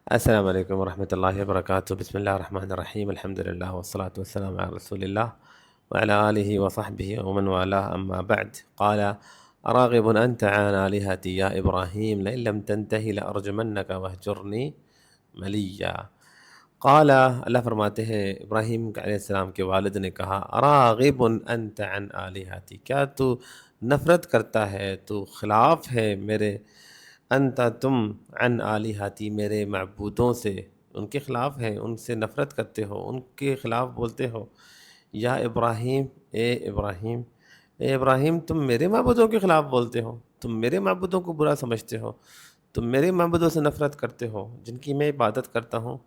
السلام علیکم ورحمۃ اللہ وبرکاتہ۔ بسم اللہ الرحمن الرحیم، الحمد للہ والصلاة والسلام علی رسول اللہ وعلی آلہ وصحبہ ومن والاه، اما بعد۔ قال راغب انت عن آلہتی یا ابراہیم لئن لم تنتہی لارجمنک وہجرنی ملیا۔ قال، اللہ فرماتے ہیں ابراہیم علیہ السلام کے والد نے کہا، راغب انت عن آلہتی، کیا تو نفرت کرتا ہے، تو خلاف ہے میرے، انت تم، عن آلہتی میرے معبودوں سے، ان کے خلاف ہیں، ان سے نفرت کرتے ہو، ان کے خلاف بولتے ہو۔ یا ابراہیم، اے ابراہیم، اے ابراہیم تم میرے معبودوں کے خلاف بولتے ہو، تم میرے معبودوں کو برا سمجھتے ہو، تم میرے معبودوں سے نفرت کرتے ہو جن کی میں عبادت کرتا ہوں۔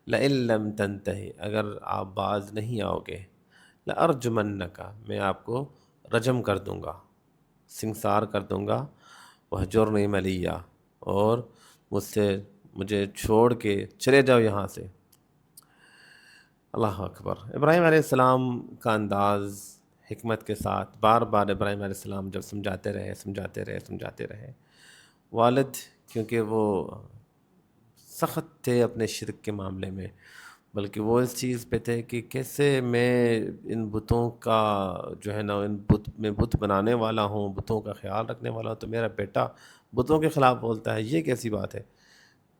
لئن لم تنتہی، اگر آپ باز نہیں آؤ گے، لارجمنک، میں آپ کو رجم کر دوں گا، سنگسار کر دوں گا، وہجرنی ملیا، اور مجھے چھوڑ کے چلے جاؤ یہاں سے۔ اللہ اکبر۔ ابراہیم علیہ السلام کا انداز حکمت کے ساتھ، بار بار ابراہیم علیہ السلام جب سمجھاتے رہے، والد کیونکہ وہ سخت تھے اپنے شرک کے معاملے میں، بلکہ وہ اس چیز پہ تھے کہ کیسے میں ان بتوں کا جو ہے نا، میں بت بنانے والا ہوں، بتوں کا خیال رکھنے والا ہوں، تو میرا بیٹا بتوں کے خلاف بولتا ہے، یہ کیسی بات ہے؟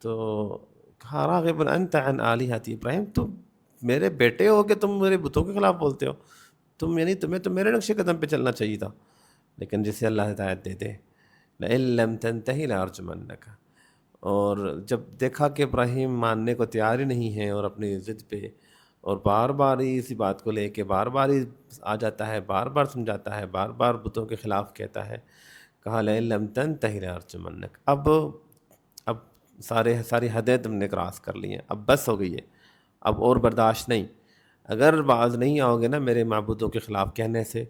تو کہا، راغب انت عن آلہتی، ابراہیم تم میرے بیٹے ہو کہ تم میرے بتوں کے خلاف بولتے ہو؟ تمہیں تو میرے نقش قدم پہ چلنا چاہیے تھا، لیکن جسے اللہ ہدایت دے دے۔ لئن لم تنتہی لارجمنک، اور جب دیکھا کہ ابراہیم ماننے کو تیار ہی نہیں ہے اور اپنی ضد پہ، اور بار بار ہی اسی بات کو لے کے بار بار ہی آ جاتا ہے، بار بار سمجھاتا ہے، بار بار بتوں کے خلاف کہتا ہے، کہا لئن لم تنتہی لارجمنک، اب ساری حدیں تم نے کراس کر لی ہیں، اب بس ہو گئی ہے، اب اور برداشت نہیں، اگر باز نہیں آؤ گے نا میرے معبودوں کے خلاف کہنے سے،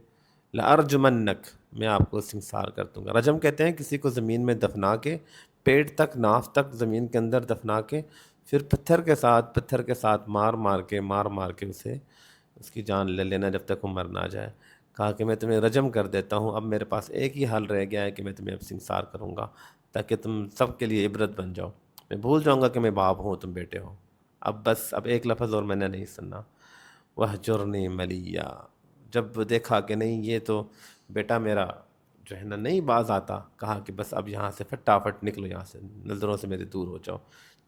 لارجمنک، میں آپ کو سنسار کر دوں گا۔ رجم کہتے ہیں کسی کو زمین میں دفنا کے، پیٹ تک، ناف تک زمین کے اندر دفنا کے، پھر پتھر کے ساتھ مار مار کے اسے، اس کی جان لے لینا جب تک وہ مر نہ جائے۔ کہا کہ میں تمہیں رجم کر دیتا ہوں، اب میرے پاس ایک ہی حل رہ گیا ہے کہ میں تمہیں اب سنسار کروں گا، تاکہ تم سب کے لیے عبرت بن جاؤ، میں بھول جاؤں گا کہ میں باپ ہوں تم بیٹے ہو، اب بس اب ایک لفظ اور میں نے نہیں سننا، وہجرنی ملیا۔ جب دیکھا کہ نہیں یہ تو بیٹا میرا جو ہے نا نہیں باز آتا، کہا کہ بس اب یہاں سے فٹافٹ نکلو، یہاں سے نظروں سے میرے دور ہو جاؤ،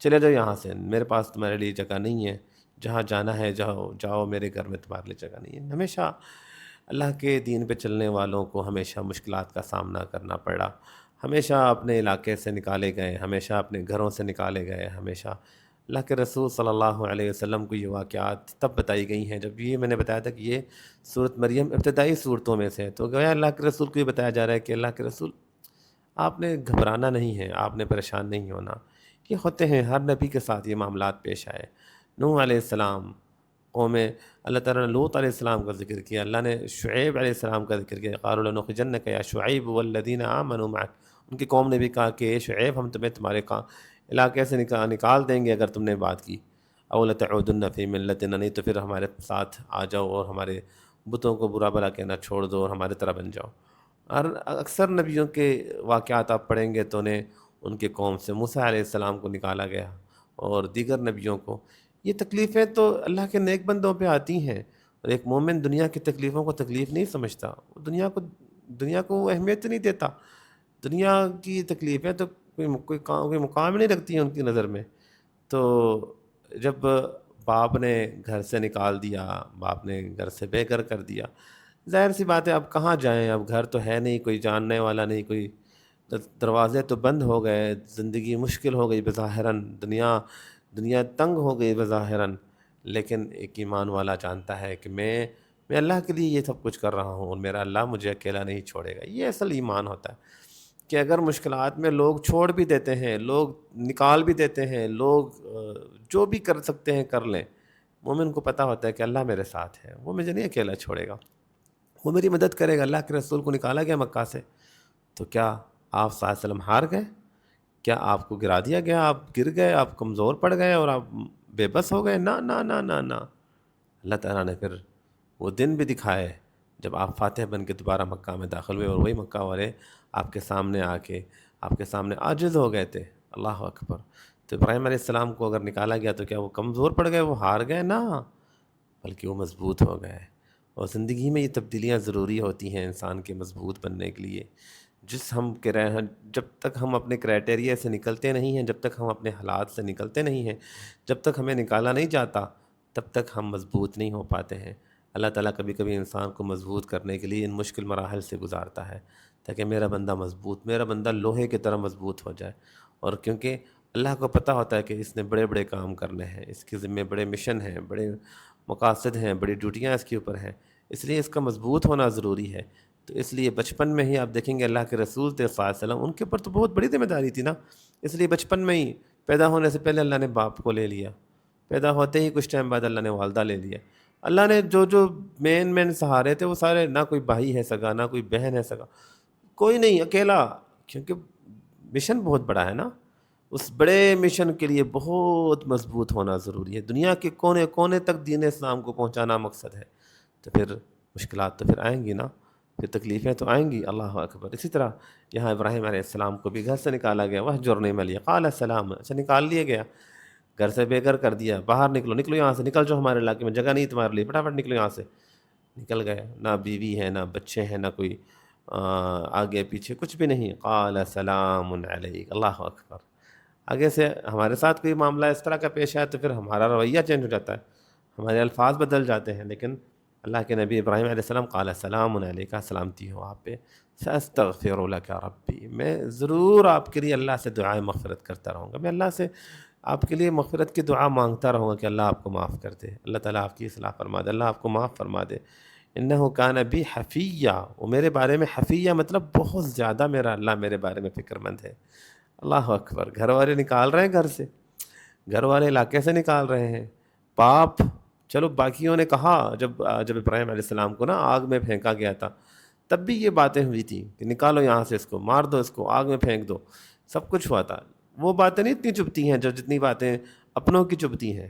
چلے جاؤ یہاں سے، میرے پاس تمہارے لیے جگہ نہیں ہے، جہاں جانا ہے جاؤ، میرے گھر میں تمہارے لیے جگہ نہیں ہے۔ ہمیشہ اللہ کے دین پہ چلنے والوں کو ہمیشہ مشکلات کا سامنا کرنا پڑا، ہمیشہ اپنے علاقے سے نکالے گئے، ہمیشہ اپنے گھروں سے نکالے گئے، ہمیشہ اللہ کے رسول صلی اللہ علیہ وسلم کو یہ واقعات تب بتائی گئی ہیں جب یہ میں نے بتایا تھا کہ یہ سورۃ مریم ابتدائی صورتوں میں سے ہے، تو گویا اللہ کے رسول کو یہ بتایا جا رہا ہے کہ اللہ کے رسول آپ نے گھبرانا نہیں ہے، آپ نے پریشان نہیں ہونا، یہ ہوتے ہیں، ہر نبی کے ساتھ یہ معاملات پیش آئے۔ نوح علیہ السلام قوم، اللہ تعالیٰ نے لوط علیہ السلام کا ذکر کیا، اللہ نے شعیب علیہ السلام کا ذکر کیا، قالوا لنخرجنک یا شعیب والذین آمنوا معک، ان کی قوم نے بھی کہا کہ اے شعیب ہم تمہیں تمہارے علاقے سے نکال دیں گے اگر تم نے بات کی، او لتعودن فی ملتنا، نہیں تو پھر ہمارے ساتھ آ جاؤ اور ہمارے بتوں کو برا بھلا کہنا چھوڑ دو اور ہمارے طرح بن جاؤ۔ اور اکثر نبیوں کے واقعات آپ پڑھیں گے تو انہیں ان کے قوم سے موسیٰ علیہ السلام کو نکالا گیا، اور دیگر نبیوں کو۔ یہ تکلیفیں تو اللہ کے نیک بندوں پہ آتی ہیں، اور ایک مومن دنیا کی تکلیفوں کو تکلیف نہیں سمجھتا، وہ دنیا کو وہ اہمیت نہیں دیتا، دنیا کی تکلیفیں تو کوئی مقام نہیں رکھتی ہیں ان کی نظر میں۔ تو جب باپ نے گھر سے نکال دیا، باپ نے گھر سے بے گھر کر دیا، ظاہر سی بات ہے اب کہاں جائیں، اب گھر تو ہے نہیں، کوئی جاننے والا نہیں، کوئی دروازے تو بند ہو گئے، زندگی مشکل ہو گئی بظاہراً، دنیا تنگ ہو گئی بظاہراً، لیکن ایک ایمان والا جانتا ہے کہ میں اللہ کے لیے یہ سب کچھ کر رہا ہوں، اور میرا اللہ مجھے اکیلا نہیں چھوڑے گا۔ یہ اصل ایمان ہوتا ہے کہ اگر مشکلات میں لوگ چھوڑ بھی دیتے ہیں، لوگ نکال بھی دیتے ہیں، لوگ جو بھی کر سکتے ہیں کر لیں، مومن کو پتہ ہوتا ہے کہ اللہ میرے ساتھ ہے، وہ مجھے نہیں اکیلا چھوڑے گا، وہ میری مدد کرے گا۔ اللہ کے رسول کو نکالا گیا مکہ سے، تو کیا آپ صلی اللہ علیہ وسلم ہار گئے؟ کیا آپ کو گرا دیا گیا، آپ گر گئے، آپ کمزور پڑ گئے اور آپ بے بس ہو گئے؟ نہ نہ نہ نہ نہ، اللہ تعالیٰ نے پھر وہ دن بھی دکھائے جب آپ فاتح بن کے دوبارہ مکہ میں داخل ہوئے، اور وہی مکہ والے آپ کے سامنے آ کے آپ کے سامنے عاجز ہو گئے تھے۔ اللہ اکبر۔ تو ابراہیم علیہ السلام کو اگر نکالا گیا تو کیا وہ کمزور پڑ گئے، وہ ہار گئے؟ نہ، بلکہ وہ مضبوط ہو گئے۔ اور زندگی میں یہ تبدیلیاں ضروری ہوتی ہیں انسان کے مضبوط بننے کے لیے۔ جس ہم جب تک ہم اپنے کرائٹیریا سے نکلتے نہیں ہیں، جب تک ہم اپنے حالات سے نکلتے نہیں ہیں، جب تک ہمیں نکالا نہیں جاتا، تب تک ہم مضبوط نہیں ہو پاتے ہیں۔ اللہ تعالیٰ کبھی کبھی انسان کو مضبوط کرنے کے لیے ان مشکل مراحل سے گزارتا ہے، تاکہ میرا بندہ مضبوط، میرا بندہ لوہے کی طرح مضبوط ہو جائے۔ اور کیونکہ اللہ کو پتہ ہوتا ہے کہ اس نے بڑے بڑے کام کرنے ہیں، اس کے ذمے بڑے مشن ہیں، بڑے مقاصد ہیں، بڑی ڈیوٹیاں اس کے اوپر ہیں، اس لیے اس کا مضبوط ہونا ضروری ہے۔ تو اس لیے بچپن میں ہی آپ دیکھیں گے اللہ کے رسول صلی اللہ علیہ وسلم، ان کے اوپر تو بہت بڑی ذمہ داری تھی نا، اس لیے بچپن میں ہی، پیدا ہونے سے پہلے اللہ نے باپ کو لے لیا، پیدا ہوتے ہی کچھ ٹائم بعد اللہ نے والدہ لے لیا۔ اللہ نے جو مین سہارے تھے وہ سارے، نہ کوئی بھائی ہے سگا، نہ کوئی بہن ہے سگا، کوئی نہیں، اکیلا، کیونکہ مشن بہت بڑا ہے نا۔ اس بڑے مشن کے لیے بہت مضبوط ہونا ضروری ہے، دنیا کے کونے کونے تک دین اسلام کو پہنچانا مقصد ہے۔ تو پھر مشکلات تو پھر آئیں گی نا، پھر تکلیفیں تو آئیں گی، اللہ اکبر۔ اسی طرح یہاں ابراہیم علیہ السلام کو بھی گھر سے نکالا گیا، وَاهْجُرْنِي مَلِيًّا قَالَ السلام، اچھا نکال لیا گیا، گھر سے بے گھر کر دیا، باہر نکلو یہاں سے، نکل جو ہمارے علاقے میں جگہ نہیں تمہارے لیے، فٹافٹ نکلو یہاں سے۔ نکل گئے، نہ بیوی ہے، نہ بچے ہیں، نہ کوئی آگے پیچھے، کچھ بھی نہیں۔ قال سلام علیک، اللہ اکبر۔ آگے سے ہمارے ساتھ کوئی معاملہ اس طرح کا پیش آیا تو پھر ہمارا رویہ چینج ہو جاتا ہے، ہمارے الفاظ بدل جاتے ہیں، لیکن اللہ کے نبی ابراہیم علیہ السلام، قال سلام علیک، سلامتی ہو آپ پہ، ساستغفر لک ربی، میں ضرور آپ کے لیے اللہ سے دعائیں مغفرت کرتا رہوں گا، میں اللہ سے آپ کے لیے مغفرت کی دعا مانگتا رہوں گا کہ اللہ آپ کو معاف کر دے، اللہ تعالیٰ آپ کی اصلاح فرما دے، اللہ آپ کو معاف فرما دے۔ انہ کان بی حفیہ، وہ میرے بارے میں، حفیہ مطلب بہت زیادہ میرا اللہ میرے بارے میں فکر مند ہے۔ اللہ اکبر، گھر والے نکال رہے ہیں گھر سے، گھر والے علاقے سے نکال رہے ہیں، باپ، چلو باقیوں نے کہا، جب ابراہیم علیہ السلام کو نا آگ میں پھینکا گیا تھا، تب بھی یہ باتیں ہوئی تھیں کہ نکالو یہاں سے اس کو، مار دو اس کو، آگ میں پھینک دو، سب کچھ ہوا تھا۔ وہ باتیں نہیں اتنی چبھتی ہیں جو جتنی باتیں اپنوں کی چبھتی ہیں۔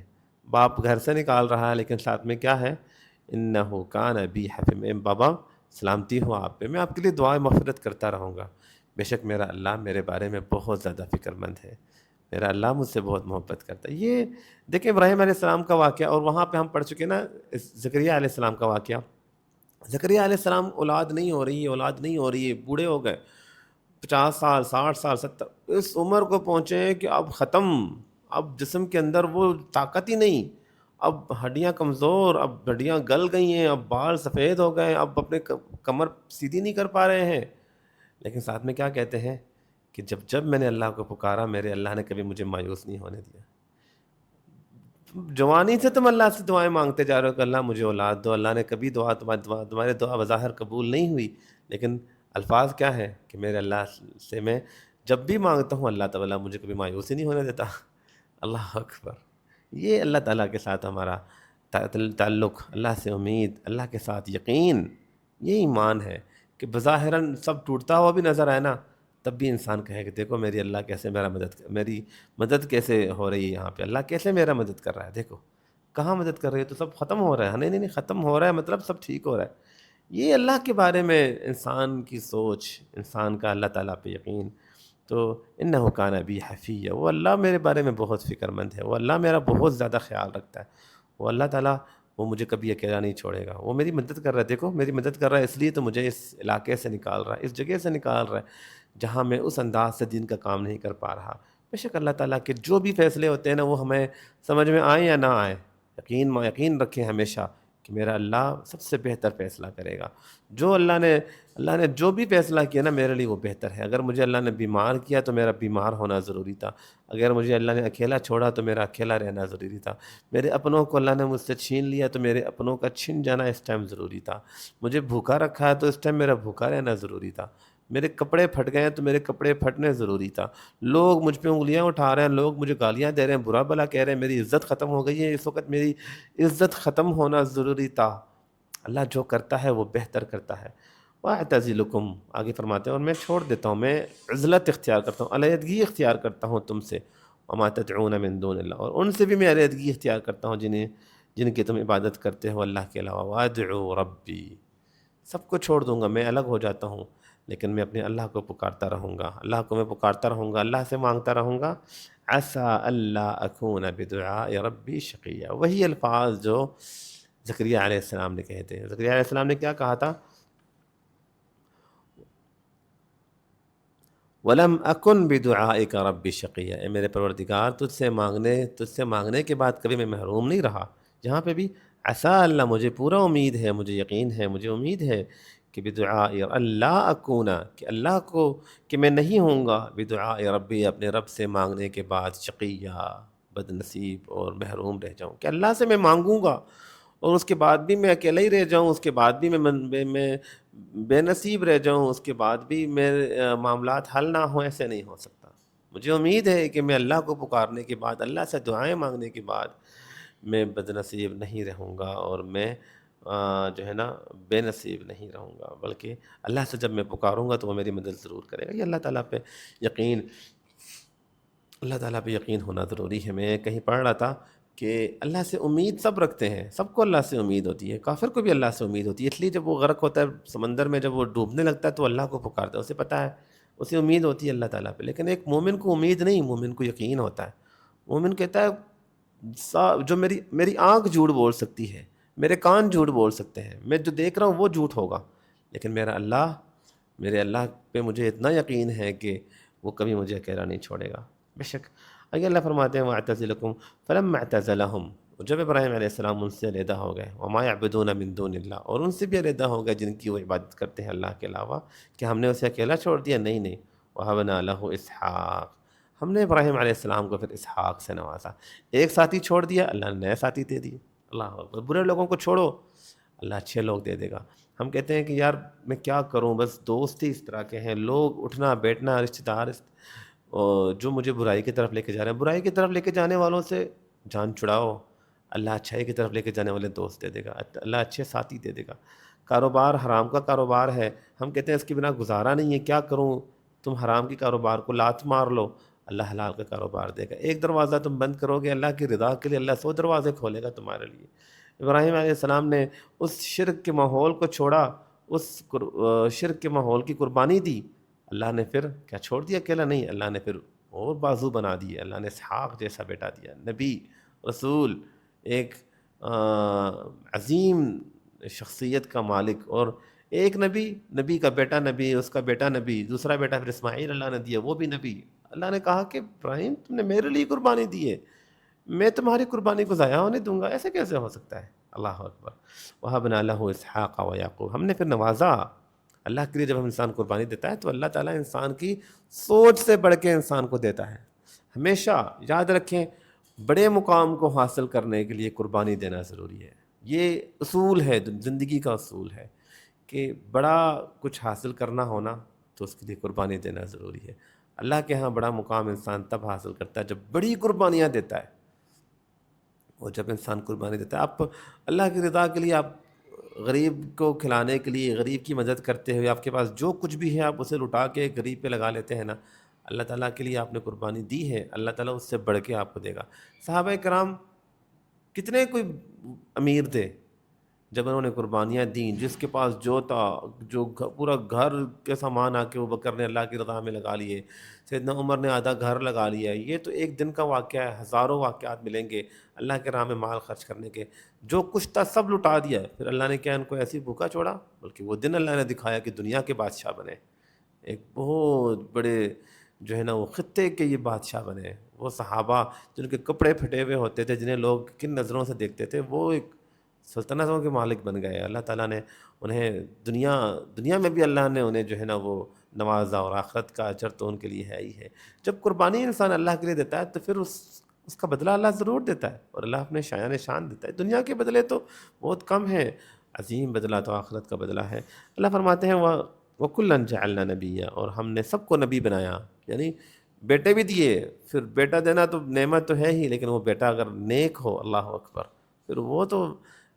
باپ گھر سے نکال رہا ہے لیکن ساتھ میں کیا ہے؟ انہ کان بی حفیظ، میں بابا سلامتی ہو آپ پہ، میں آپ کے لیے دعائیں مغفرت کرتا رہوں گا، بے شک میرا اللہ میرے بارے میں بہت زیادہ فکر مند ہے، میرا اللہ مجھ سے بہت محبت کرتا ہے۔ یہ دیکھیں ابراہیم علیہ السلام کا واقعہ، اور وہاں پہ ہم پڑھ چکے نا زکریہ علیہ السلام کا واقعہ۔ زکریہ علیہ السلام اولاد نہیں ہو رہی ہے، اولاد نہیں ہو رہی ہے، بوڑھے ہو گئے، 50 سال، 60 سال، 70، اس عمر کو پہنچے ہیں کہ اب ختم، اب جسم کے اندر وہ طاقت ہی نہیں، اب ہڈیاں کمزور، اب ہڈیاں گل گئی ہیں، اب بال سفید ہو گئے ہیں، اب اپنے کمر سیدھی نہیں کر پا رہے ہیں، لیکن ساتھ میں کیا کہتے ہیں کہ جب میں نے اللہ کو پکارا، میرے اللہ نے کبھی مجھے مایوس نہیں ہونے دیا۔ جوانی سے تم اللہ سے دعائیں مانگتے جا رہے ہو کہ اللہ مجھے اولاد دو، اللہ نے کبھی تمہاری دعا بظاہر قبول نہیں ہوئی، لیکن الفاظ کیا ہے کہ میرے اللہ سے میں جب بھی مانگتا ہوں اللہ تعالیٰ مجھے کبھی مایوس ہی نہیں ہونے دیتا۔ اللہ اکبر، یہ اللہ تعالیٰ کے ساتھ ہمارا تعلق، اللہ سے امید، اللہ کے ساتھ یقین، یہ ایمان ہے کہ بظاہراً سب ٹوٹتا ہوا بھی نظر آئے نا، تب بھی انسان کہے کہ دیکھو میری اللہ کیسے میری مدد کیسے ہو رہی ہے، یہاں پہ اللہ کیسے میرا مدد کر رہا ہے، دیکھو کہاں مدد کر رہی ہے، تو سب ختم ہو رہا ہے، نہیں ختم ہو رہا ہے مطلب سب ٹھیک ہو رہا ہے۔ یہ اللہ کے بارے میں انسان کی سوچ، انسان کا اللہ تعالیٰ پہ یقین۔ تو انہ کان بی حفیہ، وہ اللہ میرے بارے میں بہت فکر مند ہے، وہ اللہ میرا بہت زیادہ خیال رکھتا ہے، وہ اللہ تعالیٰ وہ مجھے کبھی اکیلا نہیں چھوڑے گا، وہ میری مدد کر رہا ہے، دیکھو میری مدد کر رہا ہے، اس لیے تو مجھے اس علاقے سے نکال رہا ہے، اس جگہ سے نکال رہا ہے جہاں میں اس انداز سے دین کا کام نہیں کر پا رہا۔ بے شک اللہ تعالیٰ کے جو بھی فیصلے ہوتے ہیں نا، وہ ہمیں سمجھ میں آئیں یا نہ آئیں، یقین رکھیں ہمیشہ کہ میرا اللہ سب سے بہتر فیصلہ کرے گا۔ جو اللہ نے جو بھی فیصلہ کیا نا میرے لیے وہ بہتر ہے۔ اگر مجھے اللہ نے بیمار کیا تو میرا بیمار ہونا ضروری تھا، اگر مجھے اللہ نے اکیلا چھوڑا تو میرا اکیلا رہنا ضروری تھا، میرے اپنوں کو اللہ نے مجھ سے چھین لیا تو میرے اپنوں کا چھن جانا اس ٹائم ضروری تھا، مجھے بھوکا رکھا ہے تو اس ٹائم میرا بھوکا رہنا ضروری تھا، میرے کپڑے پھٹ گئے ہیں تو میرے کپڑے پھٹنے ضروری تھا، لوگ مجھ پہ انگلیاں اٹھا رہے ہیں، لوگ مجھے گالیاں دے رہے ہیں، برا بھلا کہہ رہے ہیں، میری عزت ختم ہو گئی ہے، اس وقت میری عزت ختم ہونا ضروری تھا۔ اللہ جو کرتا ہے وہ بہتر کرتا ہے۔ وَأَعْتَزِلُكُمْ، آگے فرماتے ہیں اور میں چھوڑ دیتا ہوں، میں عزلت اختیار کرتا ہوں، علیحدگی اختیار کرتا ہوں تم سے، وَمَا تَدْعُونَ مِن دُونِ اللَّهِ، اور ان سے بھی میں علیحدگی اختیار کرتا ہوں جن کی تم عبادت کرتے ہو اللہ کے علاوہ۔ وَأَدْعُو رَبِّي، سب کو چھوڑ دوں گا، میں الگ ہو جاتا ہوں، لیکن میں اپنے اللہ کو پکارتا رہوں گا، اللہ کو میں پکارتا رہوں گا، اللہ سے مانگتا رہوں گا، عسى الا اکون بدعاء ربی شقیا، وہی الفاظ جو زکریا علیہ السلام نے کہے تھے۔ زکریا علیہ السلام نے کیا کہا تھا؟ وَلَمْ أَكُنْ بِدُعَائِكَ رَبِّ شَقِيًّا، اے میرے پروردگار تجھ سے مانگنے کے بعد کبھی میں محروم نہیں رہا۔ جہاں پہ بھی عسیٰ اللہ، مجھے پورا امید ہے، مجھے یقین ہے، مجھے امید ہے کہ بدعاء اللہ اکون، کہ اللہ کو، کہ میں نہیں ہوں گا بدعاء ربی، اپنے رب سے مانگنے کے بعد شقیہ، بد نصیب اور محروم رہ جاؤں، کہ اللہ سے میں مانگوں گا اور اس کے بعد بھی میں اکیلا ہی رہ جاؤں، اس کے بعد بھی میں بے نصیب رہ جاؤں، اس کے بعد بھی میرے معاملات حل نہ ہوں، ایسے نہیں ہو سکتا۔ مجھے امید ہے کہ میں اللہ کو پکارنے کے بعد، اللہ سے دعائیں مانگنے کے بعد میں بد نصیب نہیں رہوں گا، اور میں جو ہے نا بے نصیب نہیں رہوں گا، بلکہ اللہ سے جب میں پکاروں گا تو وہ میری مدد ضرور کرے گا۔ یہ اللہ تعالیٰ پہ یقین، اللہ تعالیٰ پہ یقین ہونا ضروری ہے۔ میں کہیں پڑھ رہا تھا کہ اللہ سے امید سب رکھتے ہیں، سب کو اللہ سے امید ہوتی ہے، کافر کو بھی اللہ سے امید ہوتی ہے، اس لیے جب وہ غرق ہوتا ہے سمندر میں، جب وہ ڈوبنے لگتا ہے تو اللہ کو پکارتا ہے، اسے پتہ ہے، اسے امید ہوتی ہے اللہ تعالیٰ پہ۔ لیکن ایک مومن کو امید نہیں، مومن کو یقین ہوتا ہے۔ مومن کہتا ہے جو میری آنکھ جھوٹ بول سکتی ہے، میرے کان جھوٹ بول سکتے ہیں، میں جو دیکھ رہا ہوں وہ جھوٹ ہوگا، لیکن میرے اللہ پہ مجھے اتنا یقین ہے کہ وہ کبھی مجھے اکیلا نہیں چھوڑے گا۔ بے شک آگے اللہ فرماتے ہیں وَاعْتَزِلَكُمْ فَلَمَّا اعْتَزَلَهُمْ، جب ابراہیم علیہ السلام ان سے علیحدہ ہو گئے، وَمَا يَعْبُدُونَ مِن دُونِ اللَّهِ، اور ان سے بھی علیحدہ ہو گئے جن کی وہ عبادت کرتے ہیں اللہ کے علاوہ، کہ ہم نے اسے اکیلا چھوڑ دیا؟ نہیں۔ وَهَبْنَا لَهُ إِسْحَاقَ، ہم نے ابراہیم علیہ السلام کو پھر اسحاق سے نوازا۔ ایک ساتھی چھوڑ دیا، اللہ نے نئے ساتھی دے دیے۔ اللہ اکبر، برے لوگوں کو چھوڑو، اللہ اچھے لوگ دے دے گا۔ ہم کہتے ہیں کہ یار میں کیا کروں، بس دوست ہی اس طرح کے ہیں، لوگ اٹھنا بیٹھنا، رشتہ دار جو مجھے برائی کی طرف لے کے جا رہے ہیں، برائی کی طرف لے کے جانے والوں سے جان چھڑاؤ، اللہ اچھائی کی طرف لے کے جانے والے دوست دے دے گا، اللہ اچھے ساتھی دے دے گا۔ کاروبار حرام کا کاروبار ہے، ہم کہتے ہیں اس کے بنا گزارا نہیں ہے، کیا کروں؟ تم حرام کی کاروبار کو لات مار لو، اللہ حلال کا کاروبار دے گا۔ ایک دروازہ تم بند کرو گے اللہ کی رضا کے لیے، اللہ 100 دروازے کھولے گا تمہارے لیے۔ ابراہیم علیہ السلام نے اس شرک کے ماحول کو چھوڑا، اس شرک کے ماحول کی قربانی دی، اللہ نے پھر کیا چھوڑ دیا اکیلا؟ نہیں، اللہ نے پھر اور بازو بنا دیے، اللہ نے اسحاق جیسا بیٹا دیا، نبی، رسول، ایک عظیم شخصیت کا مالک، اور ایک نبی کا بیٹا نبی، اس کا بیٹا نبی، دوسرا بیٹا پھر اسماعیل اللہ نے دیا، وہ بھی نبی۔ اللہ نے کہا کہ ابراہیم تم نے میرے لیے قربانی دی ہے، میں تمہاری قربانی کو ضائع ہونے دوں گا؟ ایسے کیسے ہو سکتا ہے؟ اللہ اکبر۔ وَهَبْنَا لَهُ إِسْحَاقَ وَيَعْقُوبَ، ہم نے پھر نوازا۔ اللہ کے لیے جب ہم انسان قربانی دیتا ہے تو اللہ تعالیٰ انسان کی سوچ سے بڑھ کے انسان کو دیتا ہے۔ ہمیشہ یاد رکھیں، بڑے مقام کو حاصل کرنے کے لیے قربانی دینا ضروری ہے۔ یہ اصول ہے، زندگی کا اصول ہے کہ بڑا کچھ حاصل کرنا ہونا تو اس کے لیے قربانی دینا ضروری ہے۔ اللہ کے ہاں بڑا مقام انسان تب حاصل کرتا ہے جب بڑی قربانیاں دیتا ہے، اور جب انسان قربانی دیتا ہے، آپ اللہ کی رضا کے لیے، آپ غریب کو کھلانے کے لیے، غریب کی مدد کرتے ہوئے، آپ کے پاس جو کچھ بھی ہے آپ اسے لٹا کے غریب پہ لگا لیتے ہیں نا، اللہ تعالیٰ کے لیے آپ نے قربانی دی ہے، اللہ تعالیٰ اس سے بڑھ کے آپ کو دے گا۔ صحابہ کرام کتنے کوئی امیر تھے، جب انہوں نے قربانیاں دیں، جس کے پاس جو تھا، پورا گھر کے سامان آ کے ابو بکر نے اللہ کی رضا میں لگا لیے، سیدنا عمر نے آدھا گھر لگا لیا۔ یہ تو ایک دن کا واقعہ ہے، ہزاروں واقعات ملیں گے اللہ کے راہ میں مال خرچ کرنے کے۔ جو کچھ تھا سب لٹا دیا، پھر اللہ نے کیا ان کو ایسی بھوکا چھوڑا؟ بلکہ وہ دن اللہ نے دکھایا کہ دنیا کے بادشاہ بنے، ایک بہت بڑے جو ہے نا وہ خطے کے یہ بادشاہ بنے۔ وہ صحابہ جن کے کپڑے پھٹے ہوئے ہوتے تھے، جنہیں لوگ کن نظروں سے دیکھتے تھے، وہ ایک سلطنتوں کے مالک بن گئے۔ اللہ تعالیٰ نے انہیں دنیا میں بھی اللہ نے انہیں جو ہے نا وہ نوازا، اور آخرت کا اجر تو ان کے لیے ہے ہی ہے۔ جب قربانی انسان اللہ کے لیے دیتا ہے تو پھر اس کا بدلہ اللہ ضرور دیتا ہے، اور اللہ اپنے شان دیتا ہے۔ دنیا کے بدلے تو بہت کم ہیں، عظیم بدلہ تو آخرت کا بدلہ ہے۔ اللہ فرماتے ہیں وَكُلًّا جَعَلْنَا نَبِيًّا، اور ہم نے سب کو نبی بنایا، یعنی بیٹے بھی دیے۔ پھر بیٹا دینا تو نعمت تو ہے ہی، لیکن وہ بیٹا اگر نیک ہو، اللہ اکبر، پھر وہ تو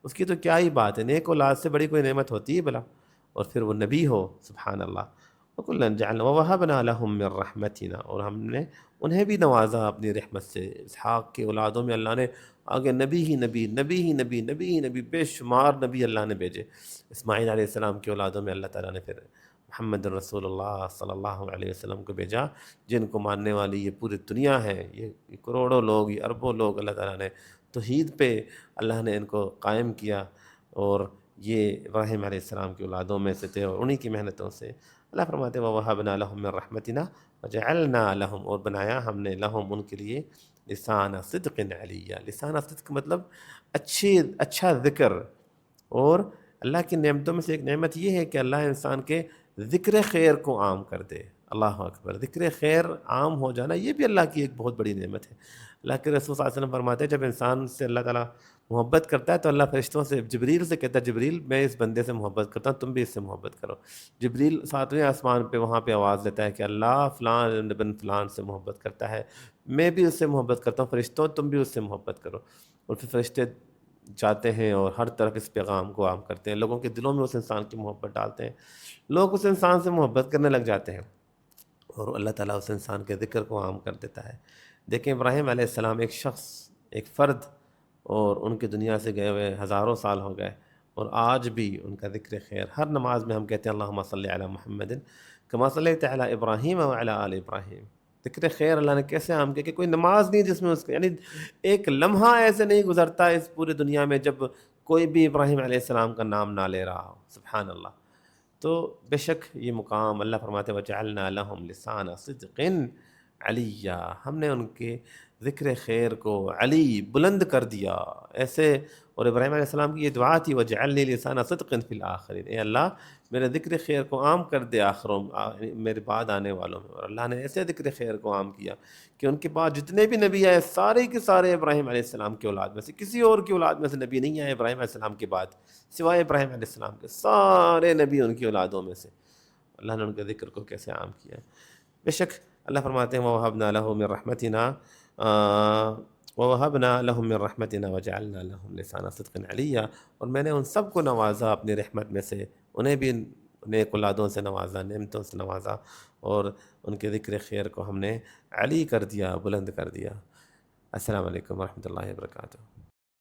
اس کی تو کیا ہی بات ہے، نیک اولاد سے بڑی کوئی نعمت ہوتی ہے بھلا، اور پھر وہ نبی ہو، سبحان اللہ۔ وَكُلًّا جَعَلْنَا وَوَهَبْنَا لَهُم مِّن رَّحْمَتِنَا، اور ہم نے انہیں بھی نوازا اپنی رحمت سے۔ اسحاق کی اولادوں میں اللہ نے آگے نبی ہی نبی، بے شمار نبی اللہ نے بھیجے۔ اسماعیل علیہ السلام کی اولادوں میں اللہ تعالیٰ نے پھر محمد رسول اللہ صلی اللہ علیہ وسلم کو بھیجا، جن کو ماننے والی یہ پوری دنیا ہے، یہ کروڑوں لوگ، یہ اربوں لوگ اللہ تعالیٰ نے توحید پہ اللہ نے ان کو قائم کیا، اور یہ ابراہیم علیہ السلام کی اولادوں میں سے تھے، اور انہی کی محنتوں سے اللہ فرماتے ہیں وَوَهَبْنَا لَهُم مِّن رَحْمَتِنَا وَجَعَلْنَا لَهُم، اور بنایا ہم نے لہم ان کے لیے لسان صدق علیہ، لسان صدق مطلب اچھا ذکر، اور اللہ کی نعمتوں میں سے ایک نعمت یہ ہے کہ اللہ انسان کے ذکر خیر کو عام کر دے۔ اللہ اکبر، ذکر خیر عام ہو جانا یہ بھی اللہ کی ایک بہت بڑی نعمت ہے۔ اللہ کے رسول صلی اللہ علیہ وسلم فرماتے ہیں جب انسان سے اللہ تعالیٰ محبت کرتا ہے تو اللہ فرشتوں سے جبریل سے کہتا ہے جبریل میں اس بندے سے محبت کرتا ہوں، تم بھی اس سے محبت کرو۔ جبریل ساتویں آسمان پہ وہاں پہ آواز دیتا ہے کہ اللہ فلان بن فلان سے محبت کرتا ہے، میں بھی اس سے محبت کرتا ہوں، فرشتوں تم بھی اس سے محبت کرو۔ اور پھر فرشتے جاتے ہیں اور ہر طرف اس پیغام کو عام کرتے ہیں، لوگوں کے دلوں میں اس انسان کی محبت ڈالتے ہیں، لوگ اس انسان سے محبت کرنے لگ جاتے ہیں، اور اللہ تعالیٰ اس انسان کے ذکر کو عام کر دیتا ہے۔ دیکھیں ابراہیم علیہ السلام ایک شخص، ایک فرد، اور ان کی دنیا سے گئے ہوئے ہزاروں سال ہو گئے، اور آج بھی ان کا ذکر خیر ہر نماز میں ہم کہتے ہیں اللہم صلی علی محمد کما صلیت علی ابراہیم وعلی آل ابراہیم۔ ذکر خیر اللہ نے کیسے عام کیا کہ کوئی نماز نہیں جس میں اس کا، یعنی ایک لمحہ ایسے نہیں گزرتا اس پورے دنیا میں جب کوئی بھی ابراہیم علیہ السلام کا نام نہ لے رہا ہو، سبحان اللہ۔ تو بے شک یہ مقام اللہ فرماتے وَجَعَلْنَا لَهُمْ لِسَانَ صِدْقٍ عَلِيًّا، ہم نے ان کے ذکر خیر کو علی بلند کر دیا ایسے۔ اور ابراہیم علیہ السلام کی یہ دعا تھی وَجَعَلْنِي لِسَانَ صِدْقٍ فِي الْآخِرِينَ، اے اللہ میرے ذکر خیر کو عام کر دے آخروں، میرے بعد آنے والوں میں۔ اور اللہ نے ایسے ذکر خیر کو عام کیا کہ ان کے بعد جتنے بھی نبی آئے سارے کے سارے ابراہیم علیہ السلام کی اولاد میں سے، کسی اور کی اولاد میں سے نبی نہیں آئے ابراہیم علیہ السلام کے بعد سوائے ابراہیم علیہ السلام کے، سارے نبی ان کی اولادوں میں سے۔ اللہ نے ان کے ذکر کو کیسے عام کیا۔ بے شک اللہ فرماتے ہیں وَوَهَبْنَا لَهُ مِن رَحْمَتِنَا وَوَهَبْنَا لَهُم مِّن رَحْمَتِنَا وَجَعَلْنَا لَهُمْ لِسَانَ صِدْقٍ عَلِيًّا، اور میں نے ان سب کو نوازا اپنی رحمت میں سے، انہیں بھی نیک اولادوں سے نوازا، نعمتوں سے نوازا، اور ان کے ذکر خیر کو ہم نے علی کر دیا، بلند کر دیا۔ السلام علیکم ورحمۃ اللہ وبرکاتہ۔